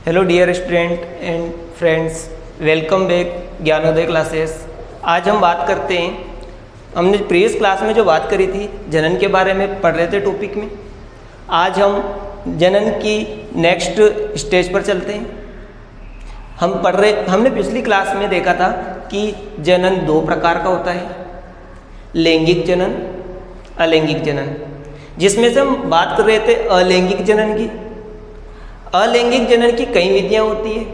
Hello dear student and friends, welcome back Gyanodaya classes. आज हम बात करते हैं, हमने प्रीवियस क्लास में जो बात करी थी जनन के बारे में पढ़ रहे थे टॉपिक में। आज हम जनन की नेक्स्ट स्टेज पर चलते हैं। हमने पिछली क्लास में देखा था कि जनन दो प्रकार का होता है, लैंगिक जनन, अलैंगिक जनन, जिसमें से हम बात कर रहे थे अलैंगिक जनन की। अलैंगिक जनन की कई विधियां होती है,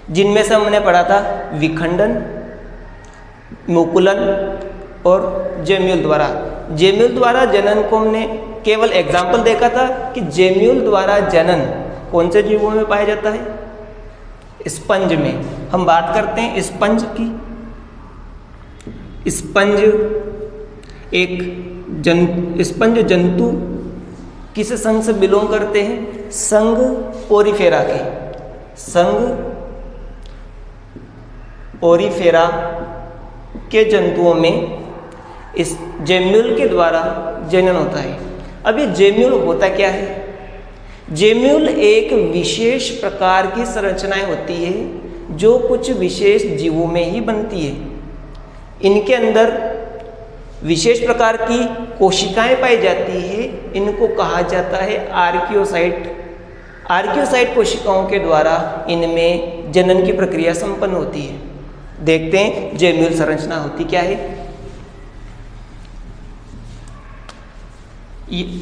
जिनमें से हमने पढ़ा था विखंडन, मुकुलन और जेम्यूल द्वारा। जेम्यूल द्वारा जनन को हमने केवल एग्जाम्पल देखा था कि जेम्यूल द्वारा जनन कौन से जीवों में पाया जाता है, स्पंज में। हम बात करते हैं स्पंज की। स्पंज स्पंज जंतु किस संघ से बिलोंग करते हैं? संघ पोरीफेरा के। संघ पोरीफेरा के जंतुओं में इस जेम्यूल के द्वारा जनन होता है। अब ये जेम्यूल होता क्या है? जेम्यूल एक विशेष प्रकार की संरचनाएं होती है जो कुछ विशेष जीवों में ही बनती है। इनके अंदर विशेष प्रकार की कोशिकाएं पाई जाती है। इनको कहा जाता है आर्कियोसाइट। आर्कियोसाइट कोशिकाओं के द्वारा इनमें जनन की प्रक्रिया संपन्न होती है। देखते हैं जेम्यूल संरचना होती क्या है।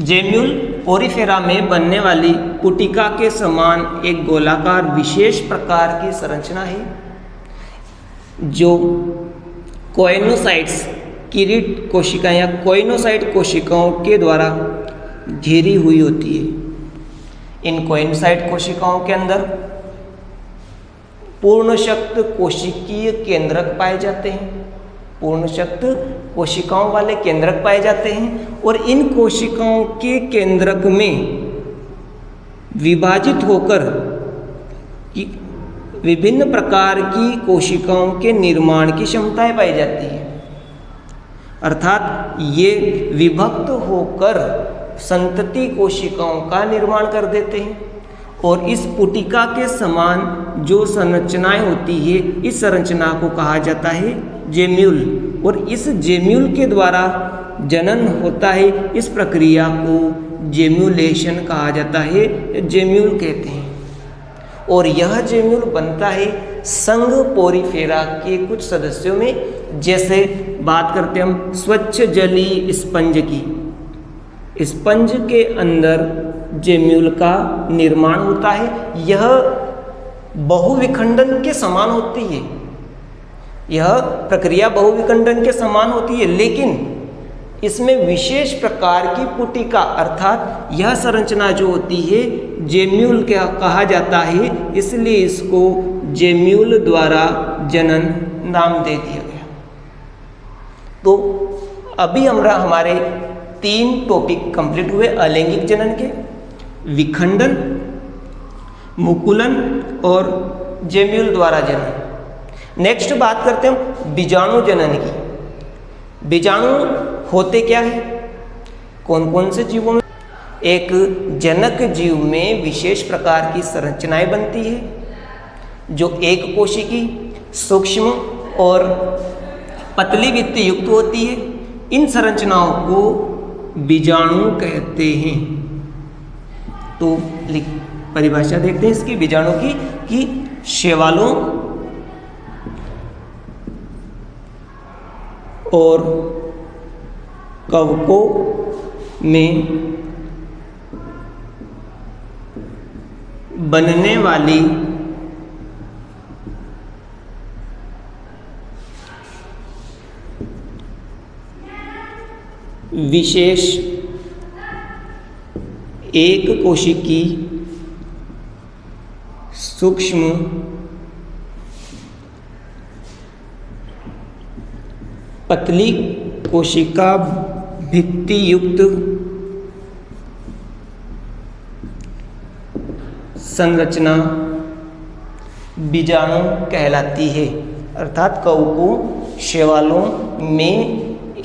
जेम्यूल पोरीफेरा में बनने वाली पुटिका के समान एक गोलाकार विशेष प्रकार की संरचना है जो कोइनोसाइट्स, किरीट कोशिकाएं या कोइनोसाइट कोशिकाओं के द्वारा घेरी हुई होती है। इन कोइनोसाइट कोशिकाओं के अंदर पूर्ण शक्त कोशिकीय केंद्रक पाए जाते हैं। पूर्ण शक्त कोशिकाओं वाले केंद्रक पाए जाते हैं और इन कोशिकाओं के केंद्रक में विभाजित होकर विभिन्न प्रकार की कोशिकाओं के निर्माण की क्षमताएं पाई जाती है। अर्थात ये विभक्त होकर संतति कोशिकाओं का निर्माण कर देते हैं और इस पुटिका के समान जो संरचनाएं होती है, इस संरचना को कहा जाता है जेम्यूल। और इस जेम्यूल के द्वारा जनन होता है। इस प्रक्रिया को जेम्यूलेशन कहा जाता है, जेम्यूल कहते हैं। और यह जेम्यूल बनता है संघ पोरीफेरा के कुछ सदस्यों में। जैसे बात करते हैं हम स्वच्छ जलीय स्पंज की। स्पंज के अंदर जेम्यूल का निर्माण होता है। यह बहुविखंडन के समान होती है। यह प्रक्रिया बहुविखंडन के समान होती है, लेकिन इसमें विशेष प्रकार की पुटिका अर्थात यह संरचना जो होती है जेम्यूल क्या कहा जाता है, इसलिए इसको जेम्यूल द्वारा जनन नाम दे दिया गया। तो अभी हमारे 3 टॉपिक कंप्लीट हुए अलैंगिक जनन के, विखंडन, मुकुलन और जेम्यूल द्वारा जनन। नेक्स्ट बात करते हैं हम बीजाणु जनन की। बीजाणु होते क्या है, कौन कौन से जीवों में? एक जनक जीव में विशेष प्रकार की संरचनाएं बनती है जो एक कोशिकी, सूक्ष्म और पतली भित्ति युक्त होती है। इन संरचनाओं को बीजाणु कहते हैं। तो परिभाषा देखते हैं इसकी बीजाणु की कि शैवालों और कवकों में बनने वाली विशेष एक कोशिकी, सूक्ष्म पतली कोशिका भित्ति युक्त संरचना बीजाणु कहलाती है। अर्थात कवकों, शैवालों में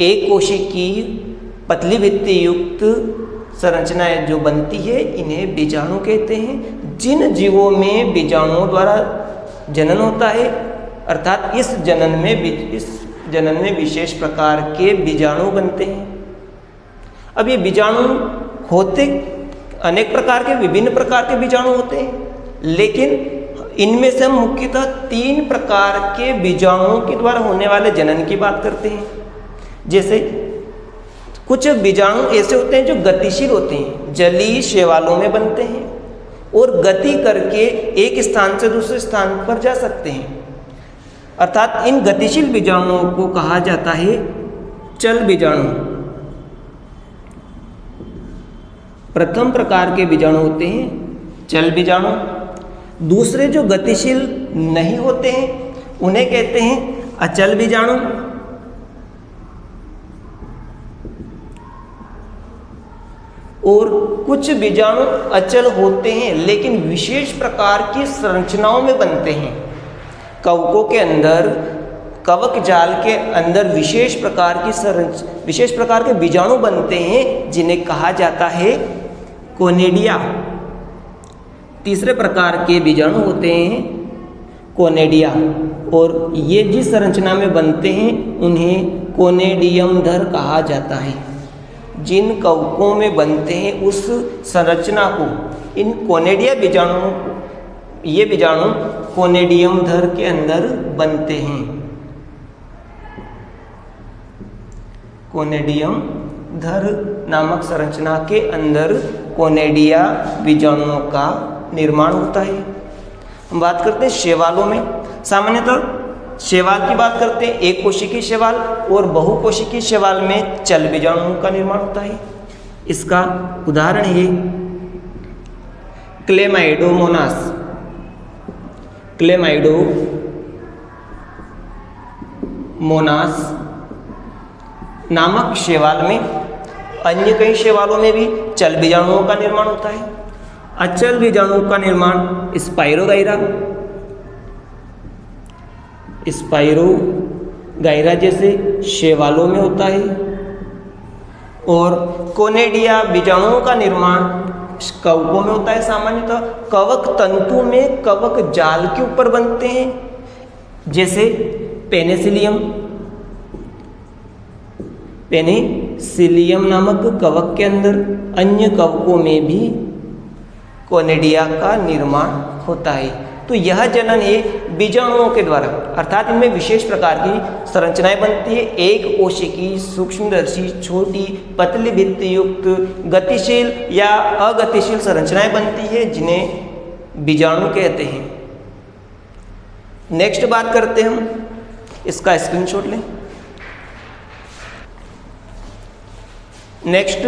एक कोशिकी पतली भित्ति युक्त संरचनाएं जो बनती है इन्हें बीजाणु कहते हैं। जिन जीवों में बीजाणुओं द्वारा जनन होता है, अर्थात इस जनन में विशेष प्रकार के बीजाणु बनते हैं। अब ये बीजाणु होते अनेक प्रकार के, विभिन्न प्रकार के बीजाणु होते हैं, लेकिन इनमें से हम मुख्यतः 3 प्रकार के बीजाणुओं के द्वारा होने वाले जनन की बात करते हैं। जैसे कुछ बीजाणु ऐसे होते हैं जो गतिशील होते हैं, जलीय शैवालों में बनते हैं और गति करके एक स्थान से दूसरे स्थान पर जा सकते हैं, अर्थात इन गतिशील बीजाणुओं को कहा जाता है चल बीजाणु। प्रथम प्रकार के बीजाणु होते हैं चल बीजाणु। दूसरे जो गतिशील नहीं होते हैं उन्हें कहते हैं अचल बीजाणु। और कुछ बीजाणु अचल होते हैं लेकिन विशेष प्रकार की संरचनाओं में बनते हैं। कवकों के अंदर, कवक जाल के अंदर विशेष प्रकार के बीजाणु बनते हैं जिन्हें कहा जाता है कोनेडिया। तीसरे प्रकार के बीजाणु होते हैं कोनेडिया, और ये जिस संरचना में बनते हैं उन्हें कोनेडियमधर कहा जाता है। जिन कवकों में बनते हैं उस संरचना को, इन कोनेडिया बीजाणुओं को, ये बीजाणु कोनेडियमधर के अंदर बनते हैं। कोनेडियमधर नामक संरचना के अंदर कोनेडिया बीजाणुओं का निर्माण होता है। हम बात करते हैं शैवालों में। सामान्यतः शैवाल की बात करते हैं, एक कोशिकीय शैवाल और बहुकोशिकीय शैवाल में चल बीजाणुओं का निर्माण होता है। इसका उदाहरण है क्लेमाइडोमोनास। क्लेमाइडोमोनास नामक शैवाल में, अन्य कई शैवालों में भी चल बीजाणुओं का निर्माण होता है। अचल बीजाणुओं का निर्माण स्पाइरोगाइरा जैसे शैवालों में होता है, और कोनेडिया बीजाणुओं का निर्माण कवकों में होता है। सामान्यतः कवक तंतु में कवक जाल के ऊपर बनते हैं, जैसे पेनिसिलियम नामक कवक के अंदर। अन्य कवकों में भी कोनेडिया का निर्माण होता है। तो यह जनन है बीजाणुओं के द्वारा, अर्थात इनमें विशेष प्रकार की संरचनाएं बनती है। एक कोशिकीय, सूक्ष्मदर्शी, छोटी, पतली भित्ति युक्त, गतिशील या अगतिशील संरचनाएं बनती है जिन्हें बीजाणु कहते हैं। नेक्स्ट बात करते हैं हम, इसका स्क्रीनशॉट लें। नेक्स्ट,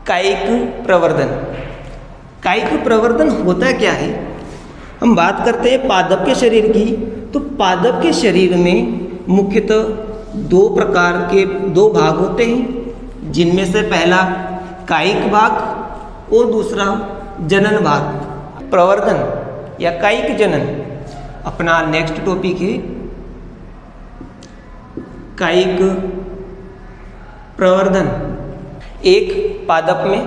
कायिक प्रवर्धन। कायिक प्रवर्धन होता क्या है? हम बात करते हैं पादप के शरीर की। तो पादप के शरीर में मुख्यतः 2 प्रकार के 2 भाग होते हैं, जिनमें से पहला कायिक भाग और दूसरा जनन भाग। प्रवर्धन या कायिक जनन अपना नेक्स्ट टॉपिक है। कायिक प्रवर्धन एक पादप में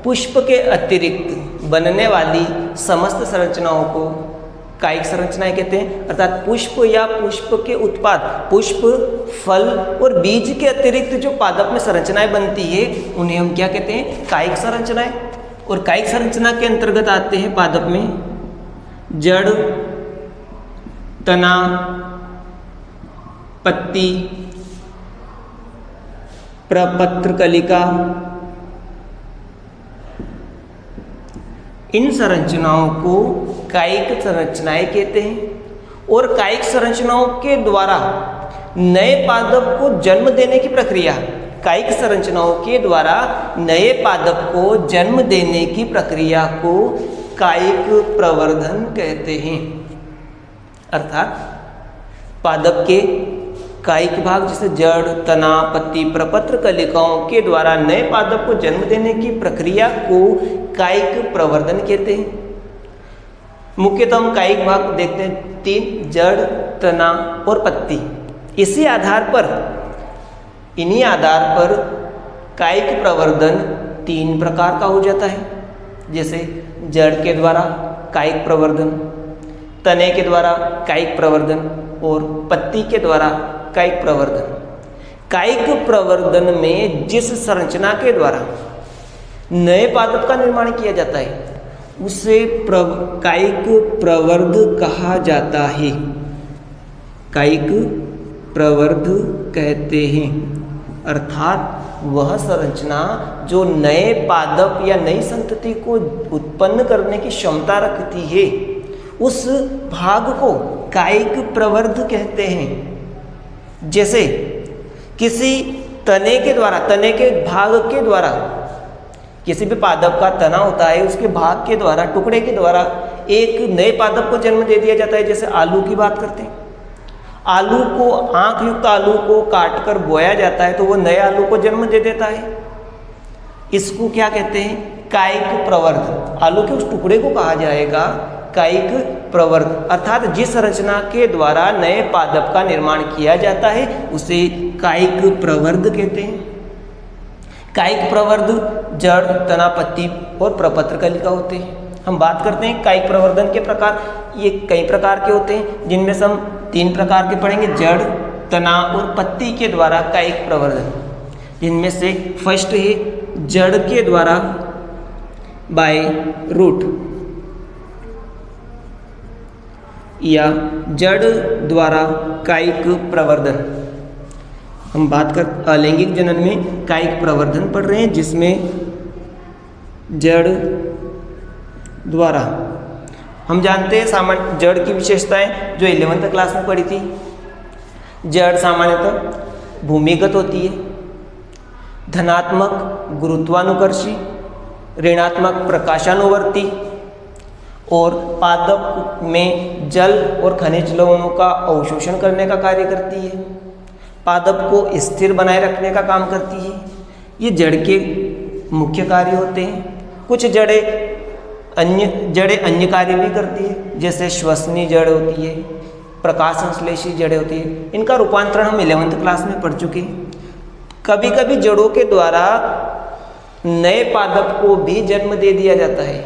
पुष्प के अतिरिक्त बनने वाली समस्त संरचनाओं को कायिक संरचनाएं कहते हैं। अर्थात पुष्प या पुष्प के उत्पाद, पुष्प, फल और बीज के अतिरिक्त जो पादप में संरचनाएं बनती है उन्हें हम क्या कहते हैं? कायिक संरचनाएं। और कायिक संरचना के अंतर्गत आते हैं पादप में जड़, तना, पत्ती, प्रपत्र कलिका। इन संरचनाओं को कायिक संरचनाएं कहते हैं। और कायिक संरचनाओं के द्वारा नए पादप को जन्म देने की प्रक्रिया, कायिक संरचनाओं के द्वारा नए पादप को जन्म देने की प्रक्रिया को कायिक प्रवर्धन कहते हैं। अर्थात पादप के कायिक भाग जैसे जड़, तना, पत्ती, प्रपत्र कलिकाओं के द्वारा नए पादप को जन्म देने की प्रक्रिया को कायिक प्रवर्धन कहते हैं। मुख्यतः हम कायिक भाग देखते हैं 3, जड़, तना और पत्ती। इन्हीं आधार पर कायिक प्रवर्धन 3 प्रकार का हो जाता है। जैसे जड़ के द्वारा कायिक प्रवर्धन, तने के द्वारा कायिक प्रवर्धन और पत्ती के द्वारा कायिक प्रवर्धन। कायिक प्रवर्धन में जिस संरचना के द्वारा नए पादप का निर्माण किया जाता है उसे कायिक प्रवर्ध कहा जाता है, कायिक प्रवर्ध कहते हैं। अर्थात वह संरचना जो नए पादप या नई संतति को उत्पन्न करने की क्षमता रखती है उस भाग को कायिक प्रवर्ध कहते हैं। जैसे किसी तने के द्वारा, तने के भाग के द्वारा, किसी भी पादप का तना होता है उसके भाग के द्वारा, टुकड़े के द्वारा एक नए पादप को जन्म दे दिया जाता है। जैसे आलू की बात करते हैं, आलू को, आंख युक्त आलू को काट कर बोया जाता है तो वो नए आलू को जन्म दे देता है। इसको क्या कहते हैं? कायिक प्रवर्ध। आलू के उस टुकड़े को कहा जाएगा कायिक प्रवर्ध। अर्थात जिस संरचना के द्वारा नए पादप का निर्माण किया जाता है उसे कायिक प्रवर्ध कहते हैं। कायिक प्रवर्ध जड़, तना, पत्ती और प्रपत्र कलिका होते हैं। हम बात करते हैं कायिक प्रवर्धन के प्रकार। ये कई प्रकार के होते हैं जिनमें से हम 3 प्रकार के पढ़ेंगे, जड़, तना और पत्ती के द्वारा कायिक प्रवर्धन। जिनमें से फर्स्ट है जड़ के द्वारा बाय रूट या जड़ द्वारा कायिक प्रवर्धन। हम बात कर अलैंगिक जनन में कायिक प्रवर्धन पढ़ रहे हैं जिसमें जड़ द्वारा, हम जानते हैं सामान्य जड़ की विशेषताएं जो 11th क्लास में पढ़ी थी। जड़ सामान्यतः भूमिगत होती है, धनात्मक गुरुत्वानुकर्षी, ऋणात्मक प्रकाशानुवर्ती और पादप में जल और खनिज लवणों का अवशोषण करने का कार्य करती है, पादप को स्थिर बनाए रखने का काम करती है। ये जड़ के मुख्य कार्य होते हैं। कुछ जड़ें अन्य कार्य भी करती है, जैसे श्वसनी जड़ होती है, प्रकाश संश्लेषी जड़ें होती है। इनका रूपांतरण हम 11th क्लास में पढ़ चुके हैं। कभी कभी जड़ों के द्वारा नए पादप को भी जन्म दे दिया जाता है,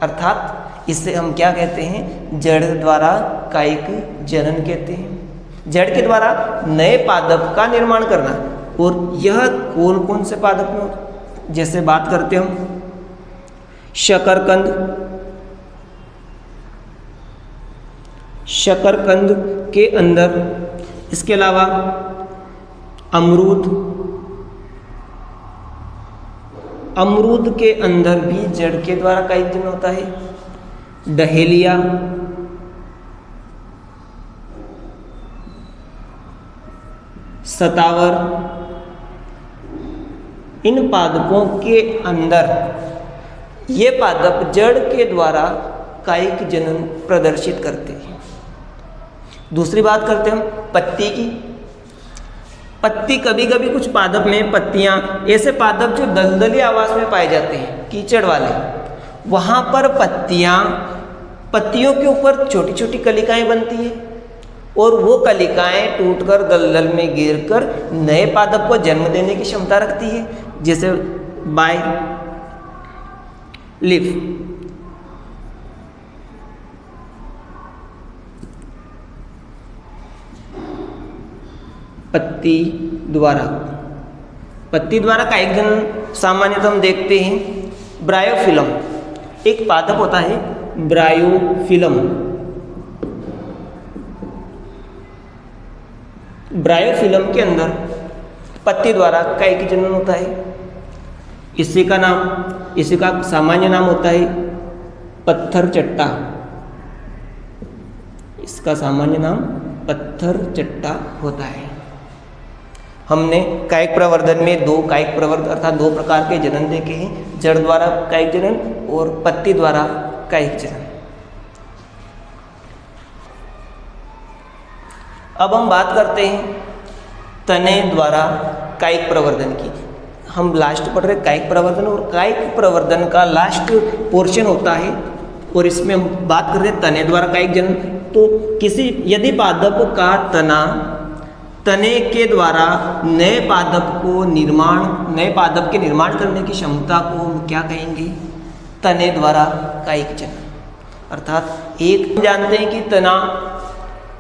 अर्थात इससे हम क्या कहते हैं? जड़ द्वारा कायिक जनन कहते हैं। जड़ के द्वारा नए पादप का निर्माण करना। और यह कौन कौन से पादप में होता? जैसे बात करते हम शकरकंद, शकरकंद के अंदर, इसके अलावा अमरूद, अमरूद के अंदर भी जड़ के द्वारा कायिक जनन होता है। डहेलिया, सतावर, इन पादपों के अंदर ये पादप जड़ के द्वारा कायिक जनन प्रदर्शित करते हैं। दूसरी बात करते हम पत्ती की। पत्ती, कभी कभी कुछ पादप में पत्तियां, ऐसे पादप जो दलदली आवास में पाए जाते हैं, कीचड़ वाले, वहाँ पर पत्तियों के ऊपर छोटी छोटी कलिकाएं बनती है और वो कलिकाएं टूटकर दलदल में गिरकर नए पादप को जन्म देने की क्षमता रखती है, जैसे बाय लीफ। पत्ती द्वारा कायिक जनन सामान्यतः हम देखते हैं ब्रायोफिलम। एक पादप होता है ब्रायोफिलम। ब्रायोफिलम के अंदर पत्ती द्वारा कायिक जनन होता है। इसी का सामान्य नाम होता है पत्थर चट्टा। इसका सामान्य नाम पत्थर चट्टा होता है। हमने कायिक प्रवर्धन में 2 कायिक प्रवर्धन अर्थात 2 प्रकार के जनन देखे हैं, जड़ द्वारा कायिक जनन और पत्ती द्वारा कायिक जनन। अब हम बात करते हैं तने द्वारा कायिक प्रवर्धन की। हम लास्ट पढ़ रहे कायिक प्रवर्धन, और कायिक प्रवर्धन का लास्ट पोर्शन होता है और इसमें हम बात कर रहे हैं तने द्वारा कायिक जनन। तो यदि पादप का तने के द्वारा नए पादप के निर्माण करने की क्षमता को हम क्या कहेंगे? तने द्वारा कायिक जनन। अर्थात एक जानते हैं कि तना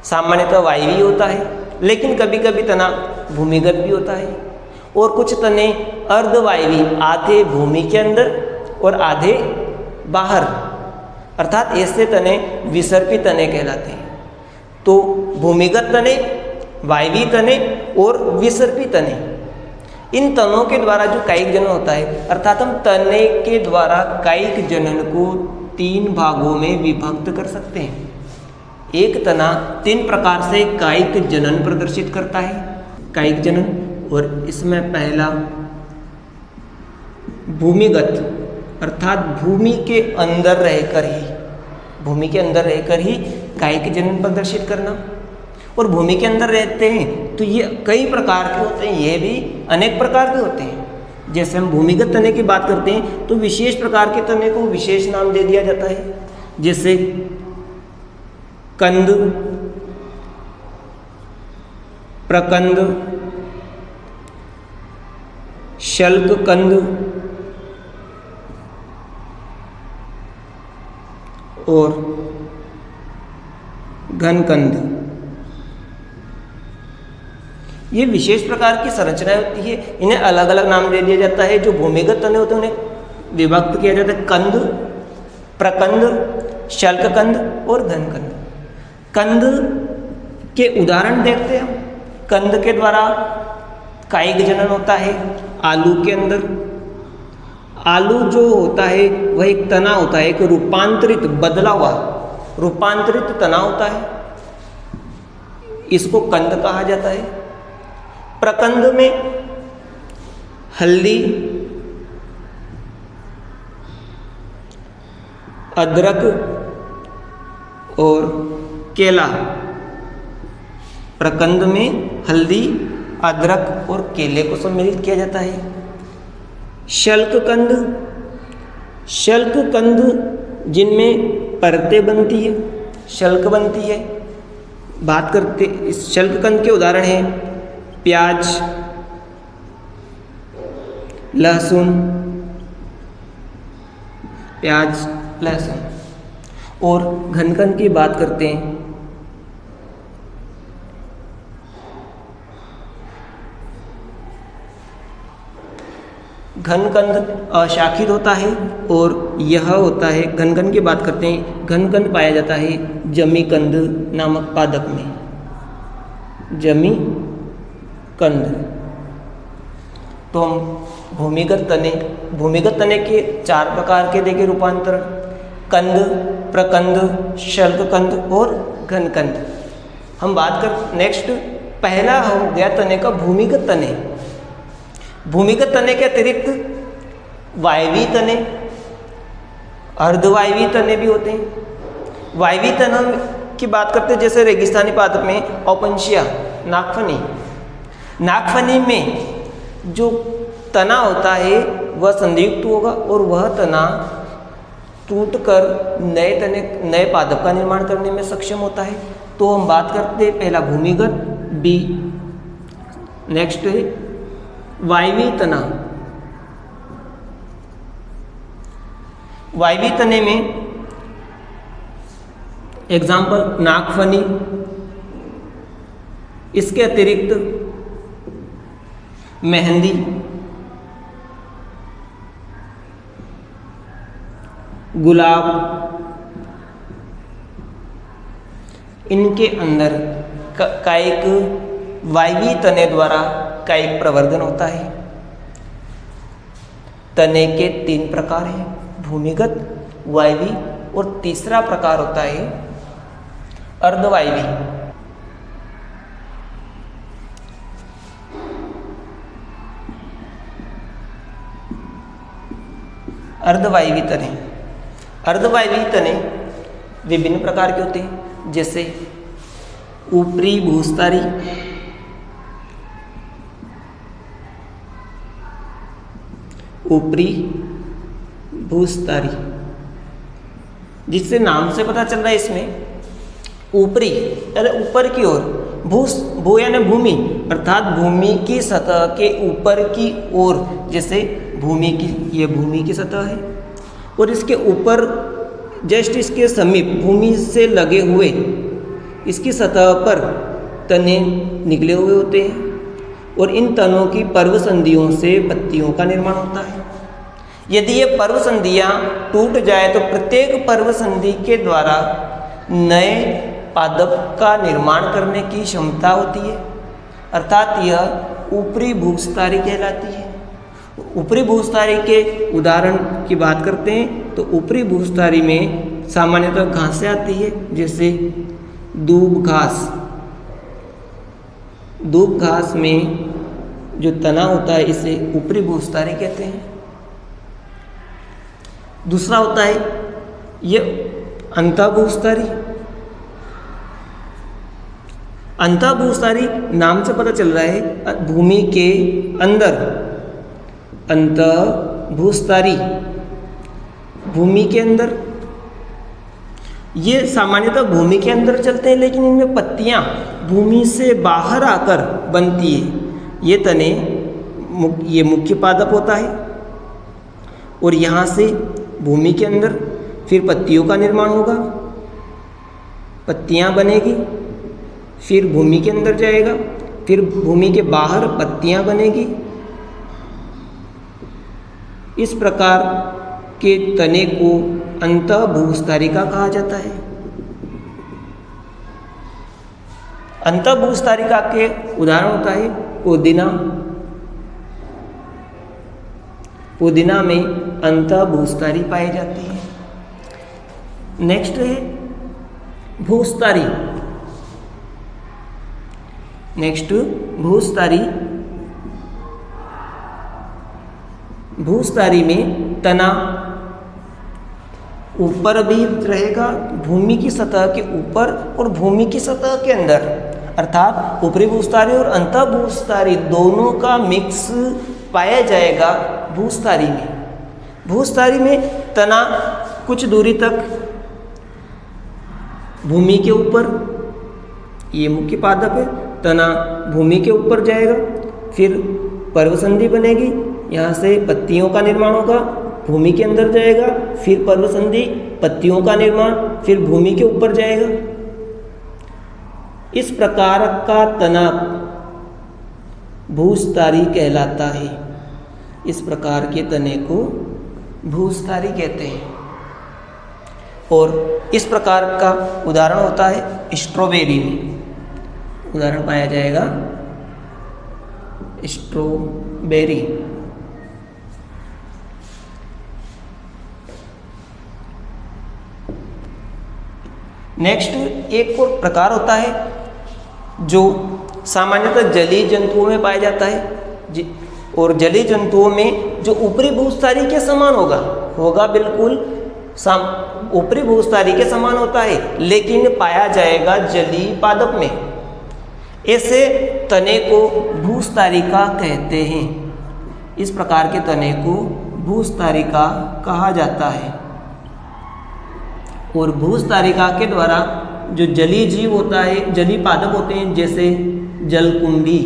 सामान्यतः वायवीय होता है, लेकिन कभी कभी तना भूमिगत भी होता है, और कुछ तने अर्धवायवी, आधे भूमि के अंदर और आधे बाहर, अर्थात ऐसे तने विसर्पी तने कहलाते हैं। तो भूमिगत तने, वायवीय तने और विसर्पी तने, इन तनों के द्वारा जो कायिक जनन होता है, अर्थात हम तने के द्वारा कायिक जनन को 3 भागों में विभक्त कर सकते हैं। एक तना 3 प्रकार से कायिक जनन प्रदर्शित करता है, कायिक जनन, और इसमें पहला भूमिगत, अर्थात भूमि के अंदर रहकर ही कायिक जनन प्रदर्शित करना। और भूमि के अंदर रहते हैं तो ये कई प्रकार के होते हैं, ये भी अनेक प्रकार के होते हैं। जैसे हम भूमिगत तने की बात करते हैं तो विशेष प्रकार के तने को विशेष नाम दे दिया जाता है, जैसे कंद, प्रकंद, शल्क कंद और घनकंद। ये विशेष प्रकार की संरचनाएं होती है, इन्हें अलग अलग नाम दे दिया जाता है। जो भूमिगत तने होते हैं उन्हें विभक्त किया जाता है कंद, प्रकंद, शल्ककंद और घनकंद। कंद के उदाहरण देखते हैं हम। कंद के द्वारा कायिक जनन होता है आलू के अंदर। आलू जो होता है वह एक तना होता है, एक रूपांतरित, बदला हुआ रूपांतरित तना होता है, इसको कंद कहा जाता है। प्रकंद में हल्दी, अदरक और केला। प्रकंद में हल्दी, अदरक और केले को सम्मिलित किया जाता है। शल्ककंद, शल्ककंद जिनमें परतें बनती है, शल्क बनती है। बात करते इस शल्ककंद के उदाहरण हैं प्याज, लहसुन, और घनकंद की बात करते हैं घनकंद अशाखित होता है, और यह होता है, घनकंद की बात करते हैं, घनकंद पाया जाता है जमीकंद नामक पादप में। जमीकंद। तो हम भूमिगत तने के 4 प्रकार के देखे रूपांतरण, कंद, प्रकंद, शल्ककंद और घनकंद। हम बात कर नेक्स्ट, पहला हो गया तने का भूमिगत तने। भूमिगत तने के अतिरिक्त वायवीय तने, अर्धवायवीय तने भी होते हैं। वायवीय तनों की बात करते हैं, जैसे रेगिस्तानी पादप में ओपनशिया, नागफनी। नागफनी में जो तना होता है वह संधियुक्त होगा, और वह तना टूटकर नए पादप का निर्माण करने में सक्षम होता है। तो हम बात करते हैं पहला भूमिगत, बी। नेक्स्ट है वायवीय तना। वायवीय तने में एग्जाम्पल नागफनी। इसके अतिरिक्त मेहंदी, गुलाब, इनके अंदर कायिक वायवीय तने द्वारा कायिक प्रवर्धन होता है। तने के 3 प्रकार हैं, भूमिगत, वायवीय और तीसरा प्रकार होता है अर्धवायवीय। अर्धवायवीय तने। अर्धवायवीय तने विभिन्न प्रकार के होते हैं, जैसे ऊपरी भूस्तारी, जिससे नाम से पता चल रहा है इसमें ऊपरी यानी ऊपर की ओर, भू यानी भूमि, अर्थात भूमि की सतह के ऊपर की ओर, जैसे भूमि की, ये भूमि की सतह है और इसके ऊपर जस्ट इसके समीप भूमि से लगे हुए इसकी सतह पर तने निकले हुए होते हैं और इन तनों की पर्व संधियों से पत्तियों का निर्माण होता है। यदि ये पर्व संधियाँ टूट जाए तो प्रत्येक पर्व संधि के द्वारा नए पादप का निर्माण करने की क्षमता होती है, अर्थात यह ऊपरी भूस्थारी कहलाती है। ऊपरी भूस्थारी के उदाहरण की बात करते हैं तो ऊपरी भूस्थारी में सामान्यतः घासें आती है, जैसे दूब घास। दूब घास में जो तना होता है इसे ऊपरी भूस्थारी कहते हैं। दूसरा होता है ये अंतःभूस्थारी। अंतःभूस्थारी नाम से पता चल रहा है भूमि के अंदर। अंतःभूस्थारी भूमि के अंदर, ये सामान्यतः भूमि के अंदर चलते हैं, लेकिन इनमें पत्तियां भूमि से बाहर आकर बनती है। ये तने ये मुख्य पादप होता है और यहाँ से भूमि के अंदर फिर पत्तियों का निर्माण होगा, पत्तियां बनेगी, फिर भूमि के अंदर जाएगा, फिर भूमि के बाहर पत्तियां बनेगी। इस प्रकार के तने को अंतःभूस्थारिका कहा जाता है। अंतःभूस्थारिका के उदाहरण होता है पुदीना। पुदीना में अंतःभूस्थारी पाई जाती है। नेक्स्ट है भूस्थारी। नेक्स्ट भूस्थारी। भूस्थारी में तना ऊपर भी रहेगा, भूमि की सतह के ऊपर और भूमि की सतह के अंदर, अर्थात ऊपरी भूस्थारी और अंतःभूस्थारी दोनों का मिक्स पाया जाएगा भूस्थारी में। भूस्थारी में तना कुछ दूरी तक भूमि के ऊपर, ये मुख्य पादप है, तना भूमि के ऊपर जाएगा, फिर पर्वसंधि बनेगी, यहाँ से पत्तियों का निर्माण होगा, भूमि के अंदर जाएगा, फिर पर्वसंधि, पत्तियों का निर्माण, फिर भूमि के ऊपर जाएगा। इस प्रकार का तना भूस्थारी कहलाता है। इस प्रकार के तने को भूस्थारी कहते हैं। और इस प्रकार का उदाहरण होता है स्ट्रॉबेरी में। उदाहरण पाया जाएगा स्ट्रॉबेरी। नेक्स्ट एक और प्रकार होता है जो सामान्यतः जलीय जंतुओं में पाया जाता है, और जलीय जंतुओं में जो ऊपरी भूस्थारी के समान होगा बिल्कुल ऊपरी भूस्थारी के समान होता है, लेकिन पाया जाएगा जलीय पादप में। ऐसे तने को भूस्थारिका कहते हैं। इस प्रकार के तने को भूस्थारिका कहा जाता है। और भूस्थारिका के द्वारा जो जलीय जीव होता है, जलीय पादप होते हैं, जैसे जलकुंभी।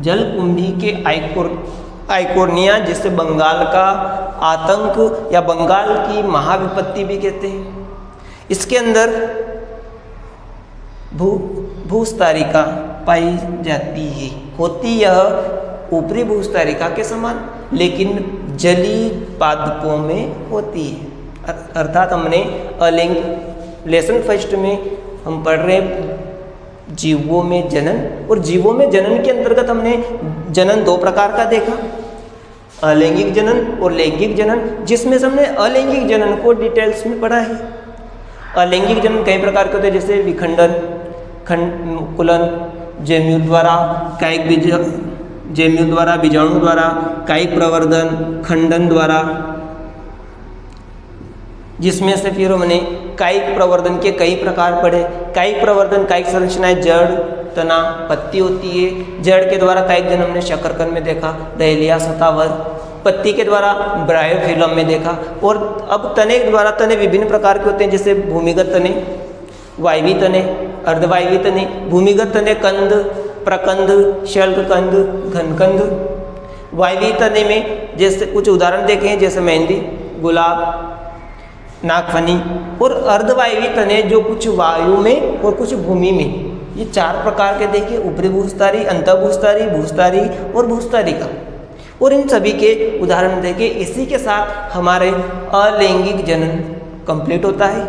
जलकुंभी के आइकोर्निया, जिसे बंगाल का आतंक या बंगाल की महाविपत्ति भी कहते हैं, इसके अंदर भूस्थारिका पाई जाती है। होती यह ऊपरी भूस्थारिका के समान, लेकिन जलीय पादपों में होती है। अर्थात हमने अलिंग लेसन फर्स्ट में हम पढ़ रहे जीवों में जनन, और जीवों में जनन के अंतर्गत हमने जनन दो प्रकार का देखा, अलैंगिक जनन और लैंगिक जनन, जिसमें से हमने अलैंगिक जनन को डिटेल्स में पढ़ा है। अलैंगिक जनन कई प्रकार के होते हैं, जैसे विखंडन, कुलन, जैम्यू द्वारा, कायिक जैम्यू द्वारा, बीजाणु द्वारा, कायिक प्रवर्धन, खंडन द्वारा, जिसमें से फिर हमने कायिक प्रवर्धन के कई प्रकार पढ़े। कायिक प्रवर्धन, कायिक संरचनाएं जड़, तना, पत्ती होती है। जड़ के द्वारा कायिक जनन हमने शकरकंद में देखा, दहलिया, सतावर। पत्ती के द्वारा ब्रायोफिलम में देखा। और अब तने के द्वारा तने विभिन्न प्रकार के होते हैं, जैसे भूमिगत तने, वायवी तने, अर्धवायवी तने। भूमिगत तने कंद, प्रकंद, शल्ककंद, घनकंद। वायवी तने में जैसे कुछ उदाहरण देखे हैं, जैसे मेहंदी, गुलाब, नागफनी और अर्धवायवी तने जो कुछ वायु में और कुछ भूमि में। ये 4 प्रकार के देखिए, ऊपरी भूस्तारी, अंतःभूस्तारी, भूस्तारी और भूस्तारिका। और इन सभी के उदाहरण देखिए। इसी के साथ हमारे अलैंगिक जनन कंप्लीट होता है।